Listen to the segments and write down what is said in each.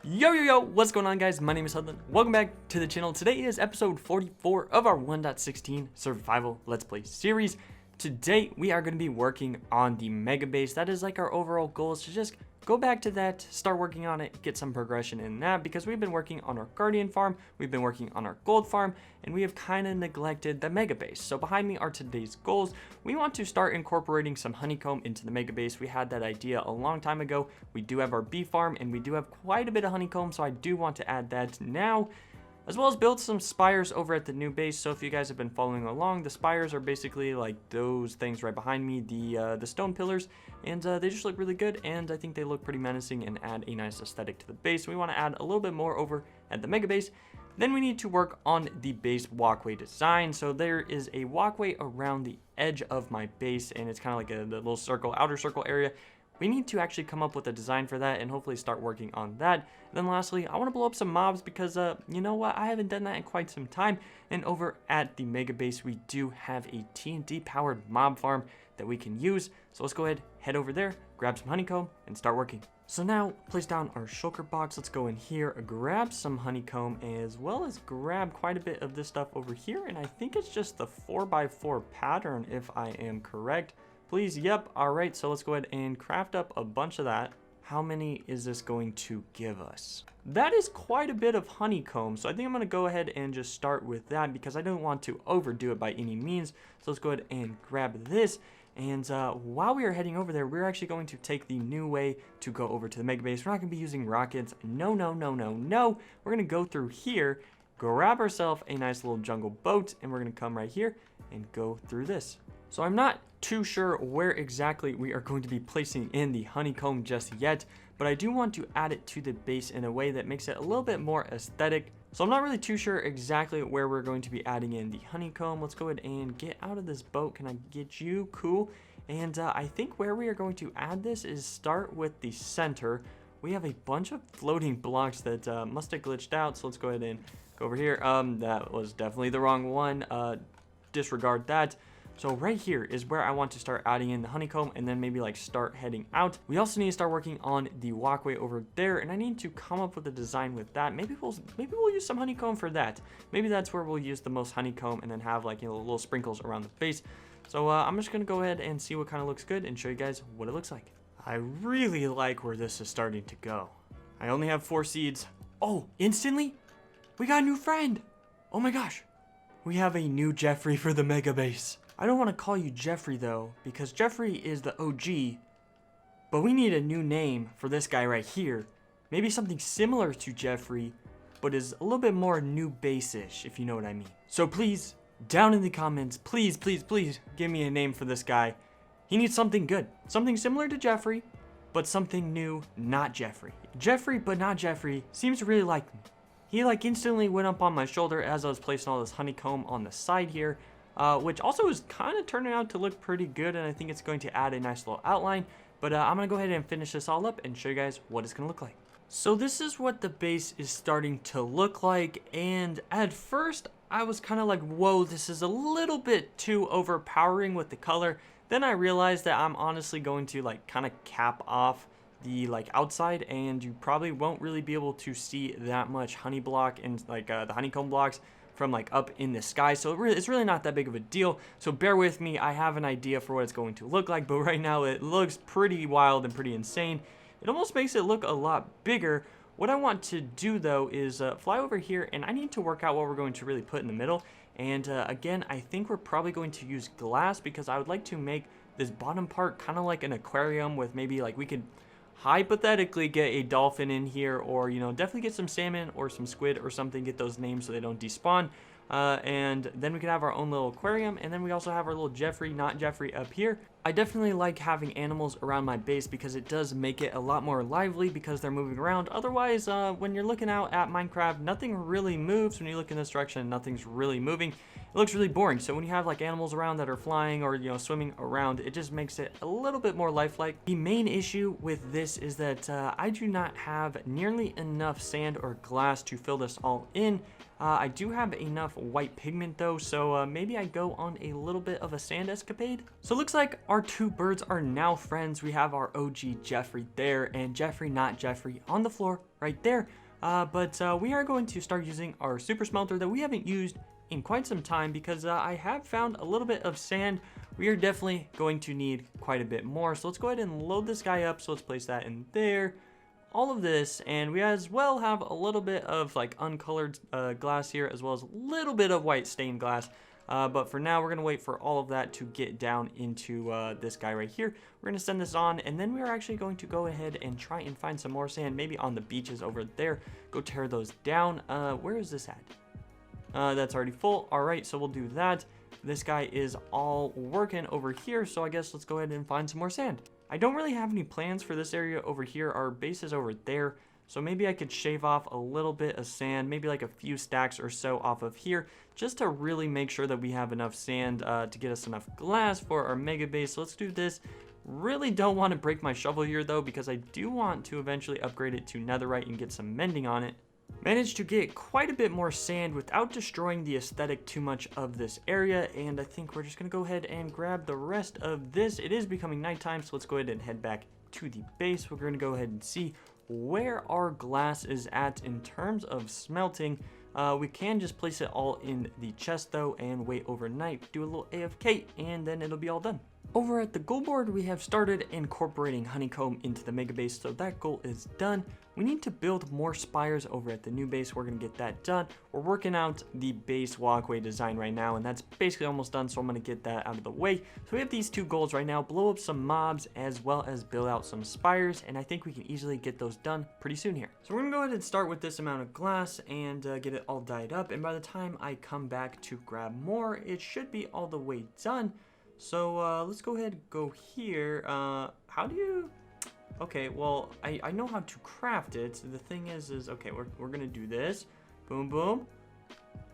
Yo, what's going on, guys? My name is Hudlin. Welcome back to the channel. Today is episode 44 of our 1.16 survival let's play series. Today we are going to be working on the mega base. That is like our overall goal, is to just go back to that, start working on it, get some progression in that, because we've been working on our guardian farm, we've been working on our gold farm, and we have kind of neglected the mega base. So behind me are today's goals. We want to start incorporating some honeycomb into the mega base. We had that idea a long time ago. We do have our bee farm and we do have quite a bit of honeycomb, so I do want to add that now, as well as build some spires over at the new base. So if you guys have been following along, the spires are basically like those things right behind me, the stone pillars, and they just look really good, and I think they look pretty menacing and add a nice aesthetic to the base. We want to add a little bit more over at the mega base. Then we need to work on the base walkway design. So there is a walkway around the edge of my base, and it's kind of like the little circle, outer circle area. We need to actually come up with a design for that and hopefully start working on that. And then lastly, I want to blow up some mobs because, you know what, I haven't done that in quite some time. And over at the mega base, we do have a TNT powered mob farm that we can use. So let's go ahead, head over there, grab some honeycomb, and start working. So now, place down our shulker box. Let's go in here, grab some honeycomb, as well as grab quite a bit of this stuff over here. And I think it's just the 4x4 pattern, if I am correct. Please, yep. All right, so let's go ahead and craft up a bunch of that. How many is this going to give us? That is quite a bit of honeycomb, so I think I'm going to go ahead and just start with that because I don't want to overdo it by any means. So let's go ahead and grab this. And while we are heading over there, we're actually going to take the new way to go over to the mega base. We're not going to be using rockets. No. We're going to go through here, grab ourselves a nice little jungle boat, and we're going to come right here and go through this. So I'm not too sure where exactly we are going to be placing in the honeycomb just yet, but I do want to add it to the base in a way that makes it a little bit more aesthetic. So I'm not really too sure exactly where we're going to be adding in the honeycomb. Let's go ahead and get out of this boat. Can I get you? Cool. And I think where we are going to add this is start with the center. We have a bunch of floating blocks that must have glitched out. So let's go ahead and go over here. That was definitely the wrong one. Disregard that. So right here is where I want to start adding in the honeycomb, and then maybe like start heading out. We also need to start working on the walkway over there, and I need to come up with a design with that. Maybe we'll use some honeycomb for that. Maybe that's where we'll use the most honeycomb and then have like, you know, little sprinkles around the base. So I'm just gonna go ahead and see what kind of looks good and show you guys what it looks like. I really like where this is starting to go. I only have 4 seeds. Oh, instantly? We got a new friend. Oh my gosh. We have a new Jeffrey for the mega base. I don't want to call you Jeffrey though, because Jeffrey is the OG, but we need a new name for this guy right here. Maybe something similar to Jeffrey, but is a little bit more new base-ish, if you know what I mean. So please, down in the comments, please give me a name for this guy. He needs something good, something similar to Jeffrey, but something new, not Jeffrey. Jeffrey, but not Jeffrey, seems to really like me. He like instantly went up on my shoulder as I was placing all this honeycomb on the side here. Which also is kind of turning out to look pretty good, and I think it's going to add a nice little outline. But I'm going to go ahead and finish this all up and show you guys what it's going to look like. So this is what the base is starting to look like, and at first I was kind of like, whoa, this is a little bit too overpowering with the color. Then I realized that I'm honestly going to like kind of cap off the like outside, and you probably won't really be able to see that much honey block and like the honeycomb blocks from like up in the sky. So it's really not that big of a deal. So bear with me. I have an idea for what it's going to look like, but right now it looks pretty wild and pretty insane. It almost makes it look a lot bigger. What I want to do though is fly over here, and I need to work out what we're going to really put in the middle. And again, I think we're probably going to use glass because I would like to make this bottom part kind of like an aquarium with maybe like we could hypothetically get a dolphin in here, or you know, definitely get some salmon or some squid or something, get those names so they don't despawn, and then we can have our own little aquarium. And then we also have our little Jeffrey, not Jeffrey, up here. I definitely like having animals around my base because it does make it a lot more lively because they're moving around. Otherwise, when you're looking out at Minecraft, nothing really moves. When you look in this direction, nothing's really moving. it looks really boring. So when you have like animals around that are flying or, swimming around, it just makes it a little bit more lifelike. The main issue with this is that I do not have nearly enough sand or glass to fill this all in. I do have enough white pigment though, so maybe I go on a little bit of a sand escapade. So it looks like our two birds are now friends. We have our OG Jeffrey there, and Jeffrey, not Jeffrey, on the floor right there. But we are going to start using our super smelter that we haven't used in quite some time because I have found a little bit of sand. We are definitely going to need quite a bit more. So let's go ahead and load this guy up. So let's place that in there. All of this, and we as well have a little bit of like uncolored glass here, as well as a little bit of white stained glass. But for now, we're gonna wait for all of that to get down into this guy right here. We're gonna send this on, and then we are actually going to go ahead and try and find some more sand, maybe on the beaches over there. Go tear those down. Where is this at? That's already full. All right, so we'll do that. This guy is all working over here, so I guess let's go ahead and find some more sand. I don't really have any plans for this area over here. Our base is over there, so maybe I could shave off a little bit of sand, maybe like a few stacks or so off of here, just to really make sure that we have enough sand to get us enough glass for our mega base. So let's do this. Really don't want to break my shovel here though, because I do want to eventually upgrade it to netherite and get some mending on it. Managed to get quite a bit more sand without destroying the aesthetic too much of this area, and I think we're just gonna go ahead and grab the rest of this. It is becoming nighttime, so let's go ahead and head back to the base. We're gonna go ahead and see where our glass is at in terms of smelting. We can just place it all in the chest though and wait overnight, do a little AFK, and then it'll be all done. Over at the goal board, we have started incorporating honeycomb into the mega base, so that goal is done. We need to build more spires over at the new base. We're gonna get that done. We're working out the base walkway design right now, and that's basically almost done, so I'm gonna get that out of the way. So we have these two goals right now: blow up some mobs as well as build out some spires, and I think we can easily get those done pretty soon here. So we're gonna go ahead and start with this amount of glass and get it all dyed up, and by the time I come back to grab more, it should be all the way done. So let's go ahead and go here. How do you... Okay, well, I know how to craft it. The thing is okay, we're gonna do this. Boom, boom.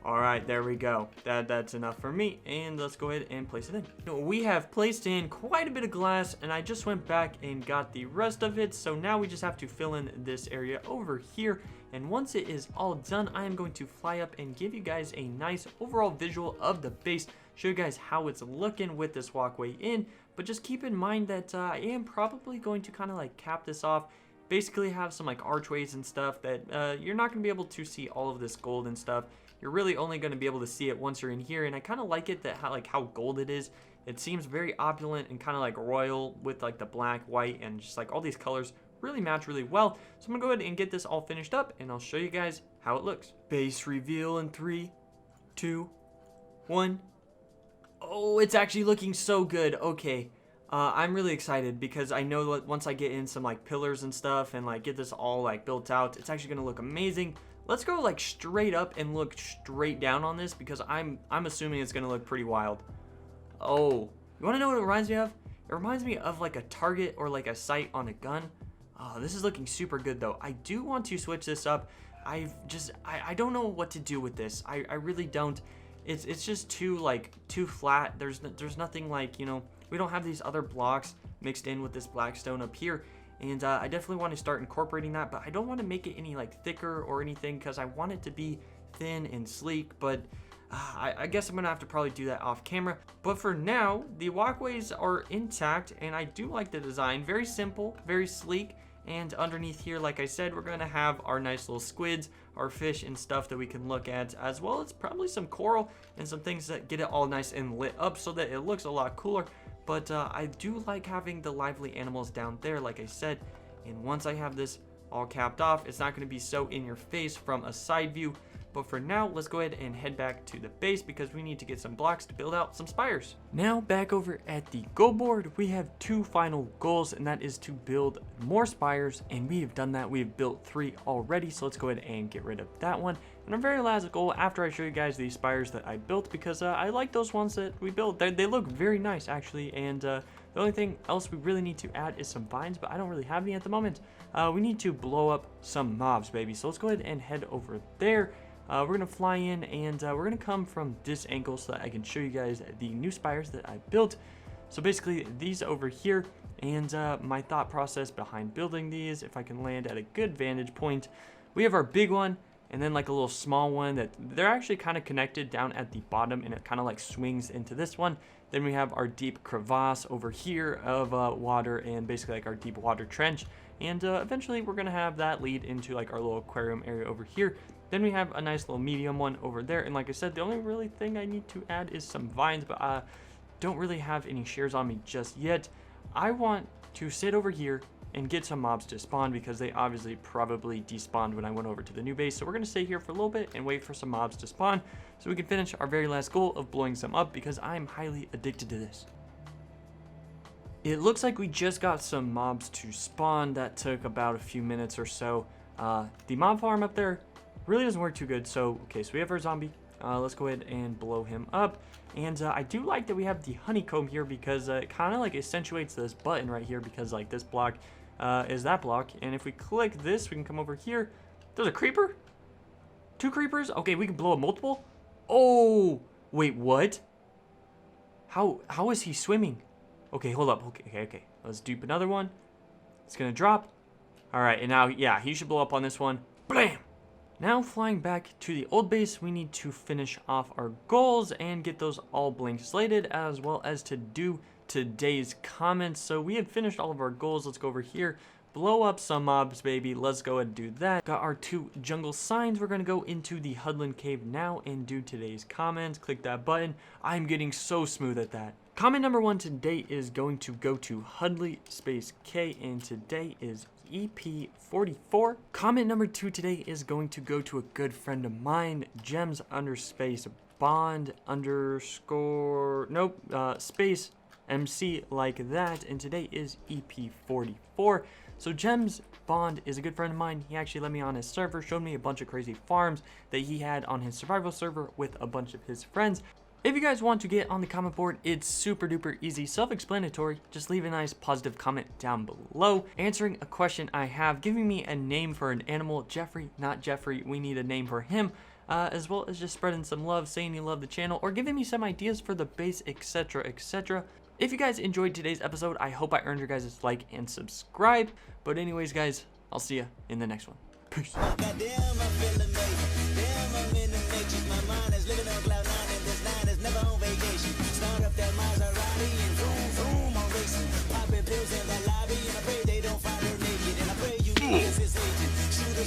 All right, there we go. That's enough for me. And let's go ahead and place it in. We have placed in quite a bit of glass, and I just went back and got the rest of it. So now we just have to fill in this area over here. And once it is all done, I am going to fly up and give you guys a nice overall visual of the base, show you guys how it's looking with this walkway in. But just keep in mind that I am probably going to kind of like cap this off, basically have some like archways and stuff that you're not going to be able to see all of this gold and stuff. You're really only going to be able to see it once you're in here, and I kind of like it that how gold it is. It seems very opulent and kind of like royal with like the black, white, and just like all these colors really match really well. So I'm gonna go ahead and get this all finished up, and I'll show you guys how it looks. Base reveal in 3, 2, 1. Oh, it's actually looking so good. Okay, I'm really excited because I know that once I get in some like pillars and stuff and like get this all like built out, it's actually gonna look amazing. Let's go like straight up and look straight down on this because I'm assuming it's gonna look pretty wild. Oh, you wanna know what it reminds me of? It reminds me of like a target or like a sight on a gun. Oh, this is looking super good though. I do want to switch this up. I don't know what to do with this. I really don't. It's just too flat. There's nothing like, we don't have these other blocks mixed in with this black stone up here. And I definitely want to start incorporating that, but I don't want to make it any like thicker or anything because I want it to be thin and sleek. But I guess I'm gonna have to probably do that off camera. But for now, the walkways are intact, and I do like the design. Very simple, very sleek. And underneath here, like I said, we're gonna have our nice little squids, our fish and stuff that we can look at, as well as probably some coral and some things that get it all nice and lit up so that it looks a lot cooler. But I do like having the lively animals down there, like I said. And once I have this all capped off, it's not gonna be so in your face from a side view. But for now, let's go ahead and head back to the base because we need to get some blocks to build out some spires. Now back over at the goal board, we have two final goals, and that is to build more spires, and we have done that. We have built 3 already, so let's go ahead and get rid of that one. And our very last goal, after I show you guys these spires that I built, because I like those ones that we built. They look very nice actually, and the only thing else we really need to add is some vines, but I don't really have any at the moment. We need to blow up some mobs, baby. So let's go ahead and head over there. we're going to fly in, and we're going to come from this angle so that I can show you guys the new spires that I built. So basically these over here, and my thought process behind building these, if I can land at a good vantage point. We have our big one, and then like a little small one that they're actually kind of connected down at the bottom, and it kind of like swings into this one. Then we have our deep crevasse over here of water, and basically like our deep water trench. And eventually we're going to have that lead into like our little aquarium area over here. Then we have a nice little medium one over there. And like I said, the only really thing I need to add is some vines, but I don't really have any shears on me just yet. I want to sit over here and get some mobs to spawn, because they obviously probably despawned when I went over to the new base. So we're going to stay here for a little bit and wait for some mobs to spawn so we can finish our very last goal of blowing some up, because I'm highly addicted to this. It looks like we just got some mobs to spawn. That took about a few minutes or so. The mob farm up there really doesn't work too good. So, okay, so we have our zombie. Let's go ahead and blow him up. And I do like that we have the honeycomb here, because it kind of like accentuates this button right here, because like this block is that block. And if we click this, we can come over here. There's a creeper? 2 creepers? Okay, we can blow up multiple? Oh, wait, what? How is he swimming? Okay, hold up. Okay. Let's dupe another one. It's gonna drop. All right, and now, yeah, he should blow up on this one. Blam! Now, flying back to the old base, we need to finish off our goals and get those all blank slated, as well as to do today's comments. So we have finished all of our goals. Let's go over here, blow up some mobs, baby. Let's go ahead and do that. Got our 2 jungle signs. We're going to go into the Hudlin Cave now and do today's comments. Click that button. I'm getting so smooth at that. Comment number 1 today is going to go to Hudley space K, and today is Ep.44. Comment number 2 today is going to go to a good friend of mine, Gems _ Bond _ nope, space MC like that, and today is Ep.44. So Gems Bond is a good friend of mine. He actually let me on his server, showed me a bunch of crazy farms that he had on his survival server with a bunch of his friends. If you guys want to get on the comment board, it's super duper easy, self-explanatory. Just leave a nice positive comment down below, answering a question I have, giving me a name for an animal. Jeffrey, not Jeffrey, we need a name for him, as well as just spreading some love, saying you love the channel, or giving me some ideas for the base, etc, etc. If you guys enjoyed today's episode, I hope I earned your guys' like and subscribe. But anyways, guys, I'll see you in the next one. Peace.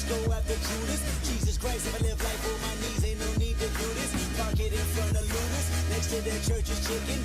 Go after Judas. Jesus Christ, if I live life on my knees, ain't no need to do this. Park it in front of Lunas, next to their church's chicken.